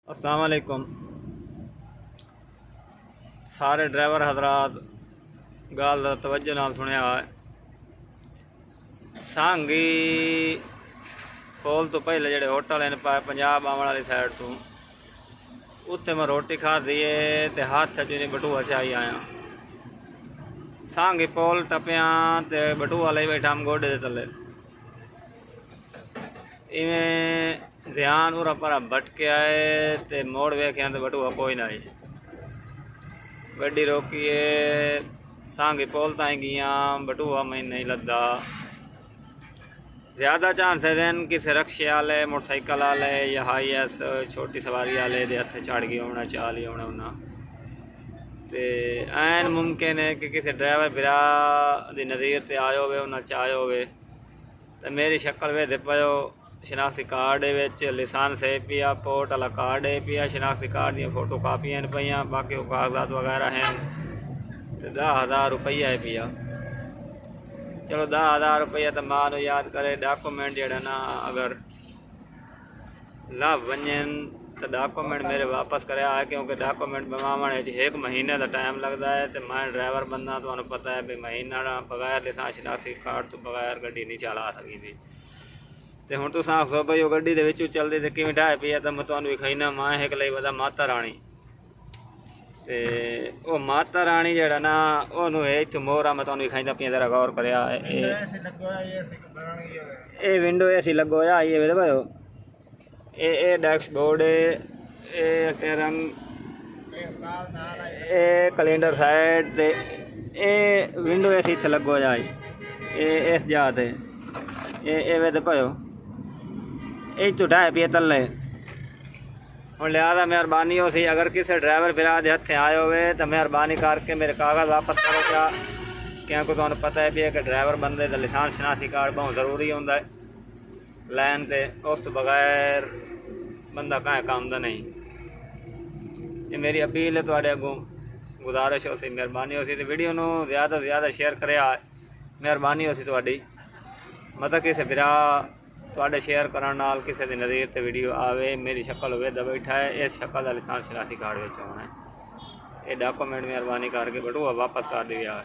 अस्सलाम वालेकुम सारे ड्राइवर हजरात गाल दा तवज्जो नाल सुनिया है। सांगी पुल तो पहले जेडे होटल हैं पंजाब आवन वाली साइड तो उत्थे मैं रोटी खाधी है ते हाथ च बटूआ चाई आया। सांगी पुल टपिया ते बटूआ ले बैठा हम गोडे दे तले इवें ध्यान उरा परा भटके आए ते मोड़ वेख्या तो बटूआ कोई ना आई। गड्डी रोकीए सांगी पुल ताई गया बटूआ मैं नहीं लद्दा। ज़्यादा चांसेस हैं किसी रक्शे वाले मोटरसाइकिल वाले या हाई एस छोटी सवारी वाले दे हत्थे चढ़ गया होना चाल ही होना उन्ना ते ऐन मुमकिन है कि किसी ड्राइवर बिरा दी नज़ीर से आयो होवे उन्ना च आयो होवे ते मेरी शक्ल वेदे पायो शनाख्ती कार्ड लाइसेंस है पिया पोर्ट वाला कार्ड है पिया शनाख्ती कार्ड दी फोटो कापियां पियाँ बाकी कागजात वगैरह हैं तो 10,000 रुपया है पिया। चलो 10,000 रुपया तो मां याद करे डॉक्यूमेंट जड़ा ना अगर लाभ वजन तो डॉक्यूमेंट मेरे वापस कराया है क्योंकि डॉक्यूमेंट बनवाने 1 महीने का टाइम लगता है। तो मैं ड्राइवर बंदा तो पता है भी महीना बगैर लाइसेंस शनाख्ती कार्ड तो बगैर गड्डी नहीं चला सकती। तो हूँ तुम आखो भाई वो गड्डी के चलती तो किमें ढाए पी तो मैं तुम्हें विखाईना मां एक लई पता माता रानी ते ओ माता रानी जड़ा ना ओनू इत्थों मोहरा मैं तुम्हें विखाईंदा पिया जरा गौर करिया ए विंडो ऐसी लगो है ये वेद भाई ए डैशबोर्ड ए रंग ए कैलेंडर साइड ते ए विंडो ऐसी इत्थे लगो जाए ए इस जाते ए वेद भाई ये तो ढाए पिए तले हूँ लिहाजा मेहरबानी हो सी अगर किसी ड्राइवर फिर के हथे आए हुए तो मेहरबानी करके मेरे कागज़ वापस करो क्या क्योंकि तुम्हें पता है भी है कि ड्राइवर बंदे का लाइसेंस शनाख्ती कार्ड बहुत ज़रूरी होंदा है लैन से उस तो बगैर बंदा कहीं काम का नहीं। ये मेरी अपील है थोड़े अगों गुजारिश हो सी मेहरबानी हो सी तो वीडियो नू ज़्यादा से ज़्यादा शेयर करे मेहरबानी हो सी थोड़ी मतलब किसी बिरा थोड़े शेयर करने नाल किसी की नज़ीर से वीडियो आवे मेरी शक्ल होवे दा बैठा है इस शक्ल का लाइसेंस शनाख्ती कार्ड विच होना है ये डॉक्यूमेंट मेहरबानी करके बटूआ वापस कर दिया है।